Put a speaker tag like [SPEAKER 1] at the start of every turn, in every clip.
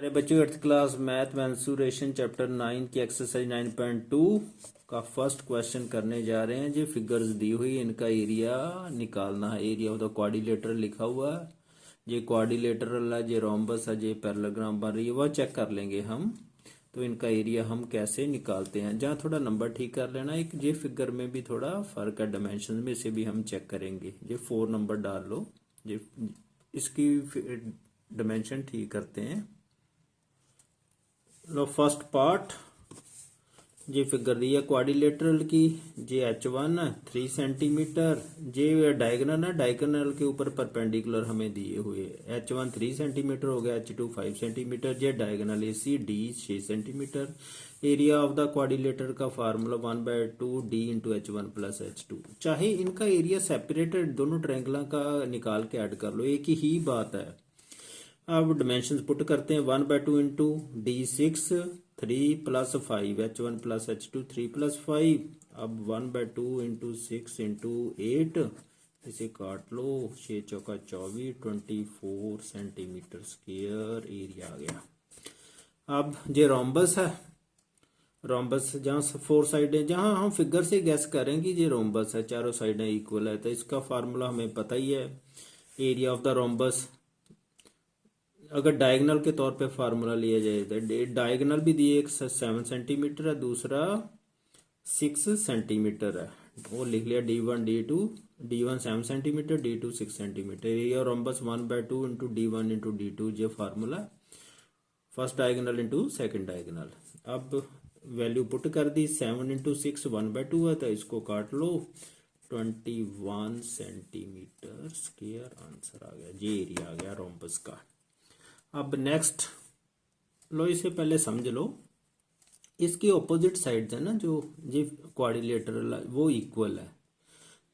[SPEAKER 1] अरे बच्चों 8th class math mensuration chapter 9 की एक्सरसाइज 9.2 का फर्स्ट क्वेश्चन करने जा रहे हैं। जी फिगर्स दी हुई, इनका एरिया निकालना है। एरिया ऑफ द क्वाड्रिलेटरल लिखा हुआ है। ये क्वाड्रिलेटरल है, ये रोम्बस है, ये पैरेललोग्राम बन रही है, वह चेक कर लेंगे हम। तो इनका एरिया हम कैसे निकालते हैं, जहाँ थोड़ा नंबर ठीक कर लेना। एक ये फिगर में भी थोड़ा फर्क है, डायमेंशन में से भी हम चेक करेंगे। ये 4 नंबर डाल लो, ये इसकी डायमेंशन ठीक करते हैं। लो फर्स्ट पार्ट, ये फिगर दी है क्वाड्रिलेटरल की। जे H1 3 सेंटीमीटर, जे डायगोनल है, डायगोनल के ऊपर परपेंडिकुलर हमें दिए हुए। H1 3 सेंटीमीटर हो गया, H2 5 सेंटीमीटर, जे diagonal AC D 6 centimetre. Area of the quadrilateral का formula 1/2 D into H1 plus H2। चाहे इनका एरिया सेपरेटेड दोनों ट्रायंगलों का निकाल के ऐड कर लो, एक ही बात है। अब डायमेंशन पुट करते हैं। 1/2 into D6 3 plus 5 H1 plus H2 3 plus 5। अब 1/2 इंटू 6 इंटू 8, इसे काट लो, 6 चौका 24 24 सेंटीमीटर स्क्वायर एरिया आ गया। अब ये रोम्बस है, रोम्बस जहाँ 4 साइडें, जहाँ हम फिगर से गैस करेंगे ये रोम्बस है, चारों साइडें इक्वल है, तो इसका फार्मूला हमें पता ही है। एरिया ऑफ द रोम्बस अगर डायगोनल के तौर पे फार्मूला लिया जाए तो डायगोनल भी दिए, एक 7 सेंटीमीटर है, दूसरा 6 सेंटीमीटर है, वो लिख लिया D1 D2। D1 7 centimetre, D2 6 centimetre. Area rhombus 1/2 into D1 into D2, ये formula first diagonal into second diagonal. अब वैल्यू पुट कर दी, 7 इंटू 6 1/2 है, तो इसको काट लो, 21 सेंटीमीटर स्क्वायर आंसर आ गया। ये एरिया आ गया रोम्बस का। अब नेक्स्ट लो, इसे पहले समझ लो, इसकी ऑपोजिट साइड्स है ना, जो ये क्वाड्रिलेटरल वो इक्वल है।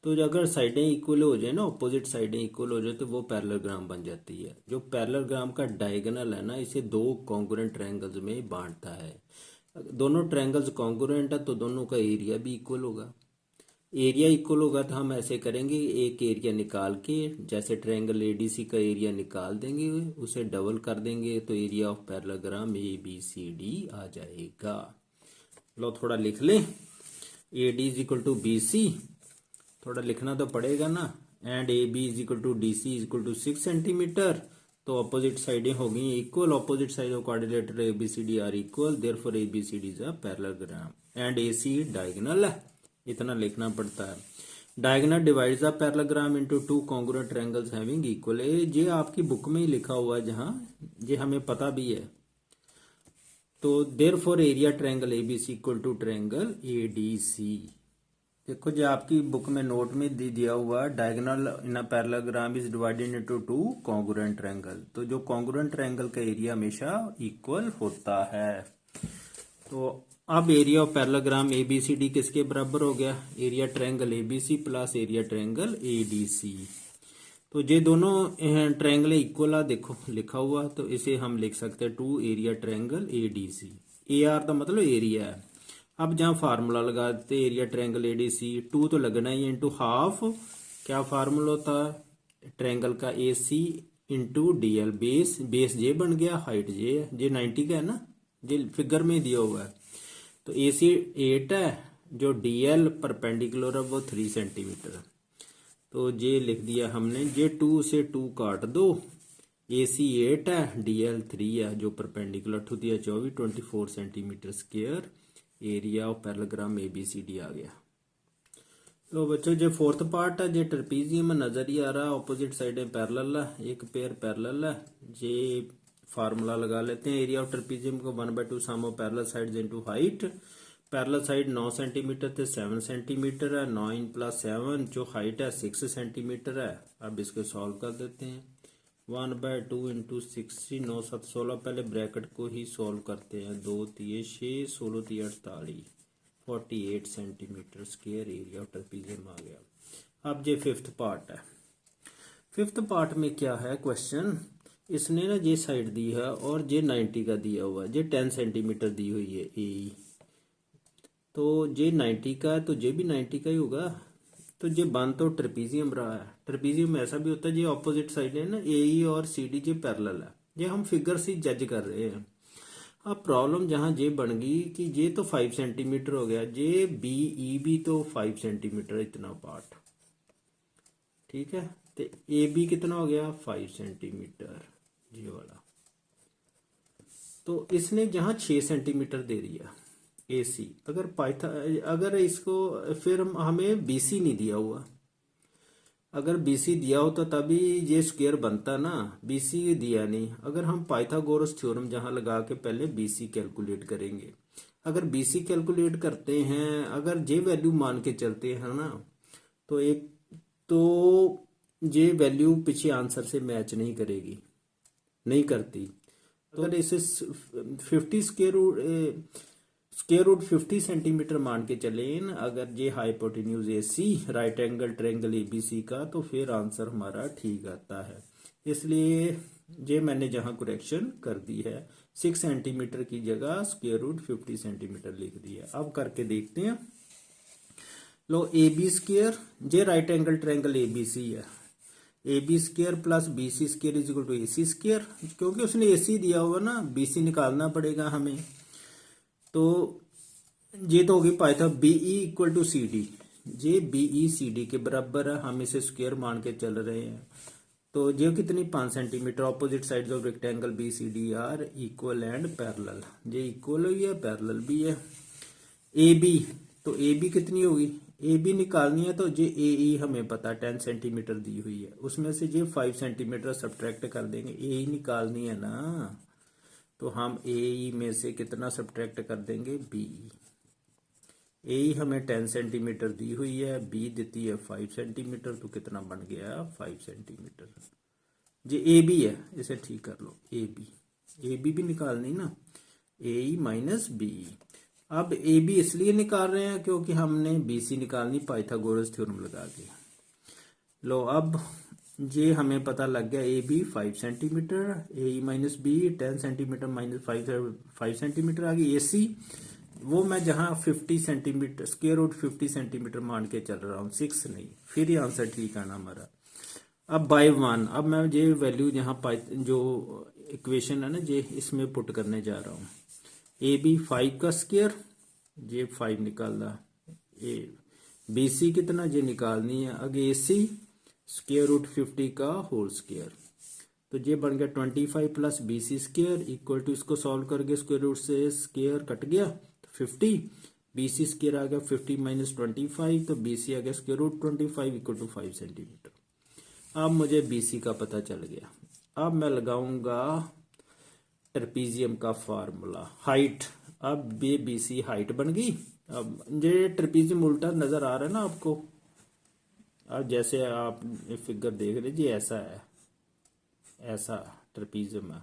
[SPEAKER 1] तो अगर साइडें इक्वल हो जाए ना, ऑपोजिट साइडें इक्वल हो जाए, तो वो पैरेललोग्राम बन जाती है। जो पैरेललोग्राम का डायगोनल है ना, इसे 2 कॉन्ग्रुएंट ट्रायंगल्स में बांटता है। दोनों ट्रायंगल्स कॉन्ग्रुएंट है तो दोनों का एरिया भी इक्वल होगा। एरिया इक्वल होगा तो हम ऐसे करेंगे, एक एरिया निकाल के, जैसे ट्रायंगल ADC का एरिया निकाल देंगे, उसे डबल कर देंगे, तो एरिया ऑफ पैरेललोग्राम ABCD आ जाएगा। लो थोड़ा लिख लें, AD is equal to BC, थोड़ा लिखना तो पड़ेगा ना, and AB is equal to DC is equal to 6 centimetre. तो ऑपोजिट साइडें हो गई equal, opposite side of quadrilateral ABCD are equal, therefore ABCD is a parallelogram and AC diagonal है, इतना लिखना पड़ता है। Diagonal divides the parallelogram into 2 congruent triangles having equal. ये आपकी बुक में ही लिखा हुआ है, जहां ये हमें पता भी है। तो therefore area triangle ABC equal to triangle ADC। देखो जो आपकी बुक में नोट में दिया हुआ, diagonal in a parallelogram is divided into 2 congruent triangle. तो जो कॉन्ग्रुएंट ट्रायंगल का एरिया हमेशा इक्वल होता है। तो अब एरिया ऑफ पैरेललोग्राम ABCD किसके बराबर हो गया? Area triangle ABC plus area triangle ADC। तो ये दोनों ट्रायंगल इक्वल है, देखो लिखा हुआ, तो इसे हम लिख सकते हैं 2 एरिया ट्रायंगल ADC। AR का मतलब एरिया है। अब जहां फार्मूला लगाते एरिया ट्रायंगल ADC, 2 तो लगना ही है, इंटू हाफ। क्या फार्मूला होता है? ट्रायंगल का AC इंटू DL। बेस जे बन गया, हाइट जे है, जे 90 का है ना, जे फिगर में दिया हुआ है। तो AC 8 है, जो DL परपेंडिकुलर है वो 3 सेंटीमीटर है। तो ये लिख दिया हमने, ये 2 से 2 काट दो, AC 8 है, DL 3 है, जो परपेंडिकुलर 2 दिया 24 24 centimetre square. Area of parallelogram ABCD आ गया। लो बच्चों, जो 4th पार्ट है, जो ट्रेपीजियम नजर ही आ रहा है, ऑपोजिट साइडें पैरेलल है, एक पेयर पैरेलल है। ये फार्मूला लगा लेते हैं। एरिया ऑफ ट्रेपीजियम को 1/2 sum of parallel sides into height. Parallel side 9 centimetre थे 7 सेंटीमीटर है, 9 प्लस 7, जो हाइट है 6 सेंटीमीटर है। अब इसको सॉल्व कर देते हैं। 1/2 इंटू 60, 9 7 16, पहले ब्रैकेट को ही सॉल्व करते हैं। 2 3 6 16 3 48, 48 centimetre square area of trapezium आ गया। अब ये 5th पार्ट है। 5th पार्ट में क्या है क्वेश्चन, इसने ना ये साइड दी है और ये 90 का दिया हुआ है, ये 10 सेंटीमीटर दी हुई है AE। तो ये 90 का है, तो ये भी 90 का ही होगा। तो ये बन तो ट्रेपीजियम रहा है। ट्रेपीजियम ऐसा भी होता है, ये ऑपोजिट साइड है ना, AE और CD ये पैरेलल है। ये हम फिगर से जज कर रहे हैं। अब प्रॉब्लम जहां जे बन गई कि जे तो 5 सेंटीमीटर हो गया, जे बी ई बी तो 5 सेंटीमीटर इतना पार्ट, ठीक है। तो ए बी कितना हो गया 5 सेंटीमीटर ये वाला। तो इसने जहां 6 सेंटीमीटर दे दिया ए सी, अगर पाइथा अगर इसको फिर हमें बी सी नहीं दिया हुआ, अगर बीसी दिया हो तो तभी ये स्क्वायर बनता ना, बीसी दिया नहीं। अगर हम पाइथागोरस थ्योरम जहां लगा के पहले बीसी कैलकुलेट करेंगे, अगर बीसी कैलकुलेट करते हैं, अगर जे वैल्यू मान के चलते हैं ना, तो एक तो ये वैल्यू पीछे आंसर से मैच नहीं करेगी, नहीं करती। अगर इसे 50 स्क्वायर रूट 50 सेंटीमीटर मान के चले न, अगर ये hypotenuse A C right angle triangle ABC का, तो फिर आंसर हमारा ठीक आता है। इसलिए ये मैंने जहां करेक्शन कर दी है, 6 सेंटीमीटर की जगह स्क्वायर रूट 50 सेंटीमीटर लिख दिया। अब करके देखते हैं। लो ए बी स्क्वायर, जे राइट एंगल ट्रायंगल एबीसी है, A B square plus B C square is equal to A C square, क्योंकि उसने ए सी दिया हुआ ना, बी सी निकालना पड़ेगा हमें। तो ये तो होगी पाइथा B E equal to C D, ये बी ई सी डी के बराबर है, हम इसे स्क्वायर मान के चल रहे हैं। तो ये कितनी 5 centimetre, opposite sides of rectangle B C D are equal and parallel, ये इक्वल हुई है पैरेलल भी है। ए बी, तो ए बी कितनी होगी, ए बी निकालनी है, तो ये ए ई हमें पता 10 सेंटीमीटर दी हुई है, उसमें से ये 5 सेंटीमीटर सब्ट्रैक्ट कर देंगे, ए ई निकालनी है ना, तो हम ए ई में से कितना सब्ट्रैक्ट कर देंगे बी। ए ई हमें 10 सेंटीमीटर दी हुई है, बी देती है 5 सेंटीमीटर, तो कितना बन गया 5 सेंटीमीटर। ये ए बी है, इसे ठीक कर लो, ए बी भी निकालनी ना, ए ई माइनस बी। अब ए बी इसलिए निकाल रहे हैं क्योंकि हमने बी सी निकालनी पाइथागोरस थ्योरम लगा के। लो अब ये हमें पता लग गया, A B 5 centimetre, A E minus B 10 centimetre minus 5 centimetre आ गई। ए सी वो मैं जहां 50 सेंटीमीटर स्क्वायर रूट 50 सेंटीमीटर मान के चल रहा हूँ, 6 नहीं, फिर ही आंसर ठीक आना हमारा। अब बाय 1, अब मैं ये वैल्यू जहां जो इक्वेशन है ना, ये इसमें पुट करने जा रहा हूँ। ए बी 5 का स्क्वायर, ये 5 निकाला, ए बी सी कितना ये निकालनी है, आगे ए सी स्क्वायर रूट 50 का होल स्क्वायर, तो ये बन गया 25 plus B C square equal to, इसको सॉल्व करके स्क्वायर रूट से स्क्वायर कट गया 50, बी सी स्क्वायर आ गया 50 माइनस 25, तो बी सी आ गया square root 25 equal to 5 centimetre. अब मुझे बी सी का पता चल गया। अब मैं लगाऊंगा ट्रेपीजियम का फार्मूला, हाइट। अब ये बी सी हाइट बन गई। अब ये ट्रेपीजियम उल्टा नजर आ रहा है ना आपको, अब जैसे आप फिगर देख रहे जी, ऐसा है, ऐसा ट्रेपीजियम है,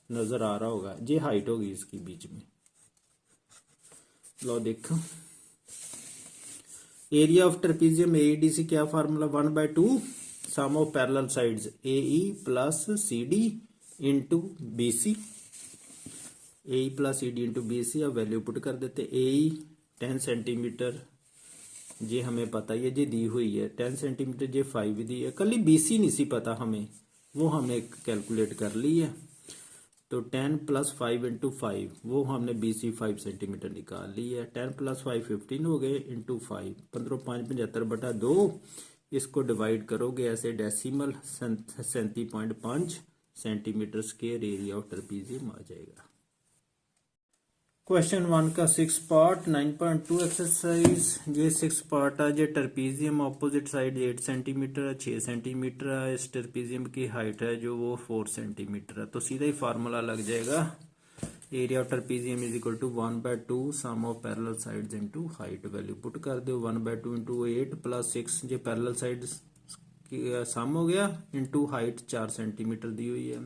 [SPEAKER 1] नजर आ रहा होगा, ये हाइट होगी इसकी बीच में। लो देखो, एरिया ऑफ ट्रेपीजियम एडी से क्या formula, 1/2 sum of parallel sides A E plus C D into B C, A E plus C D into B C. अब वैल्यू पुट कर देते, ए ई 10 सेंटीमीटर, ये हमें पता है, ये दी हुई है 10 सेंटीमीटर, ये 5 दी है, कल ही बी सी नहीं सी पता हमें, वो हमने कैलकुलेट कर ली है। तो 10 प्लस 5 इंटू 5, वो हमने बी सी 5 सेंटीमीटर निकाल ली है। 10 प्लस 5 15 हो गए, इंटू 5 15 5 75/2, इसको डिवाइड करोगे ऐसे decimal, 37.5 centimetre square area of trapezium आ जाएगा। क्वेश्चन 1 का 6 पार्ट 9.2 एक्सरसाइज, ये 6 पार्ट है। ये ट्रेपीजियम ऑपोजिट साइड 8 सेंटीमीटर है, 6 सेंटीमीटर है, इस ट्रेपीजियम की हाइट है जो वो 4 सेंटीमीटर है। तो सीधा ही फार्मूला लग जाएगा, area of trapezium is equal to 1/2 sum of parallel sides into height. Value put कर दो, 1/2 इंटू 8 प्लस 6, ये पैरेलल साइड सम हो गया, इंटू हाइट 4 सेंटीमीटर दी हुई है।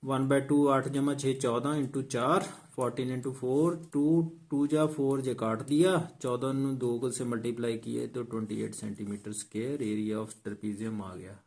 [SPEAKER 1] 1/2 8 जमा 6 14 इंटू 4 14 इंटू 4 2 जा 4 जे काट दिया, 14 2 से मल्टीप्लाई किए तो 28 centimetre square area of trapezium आ गया।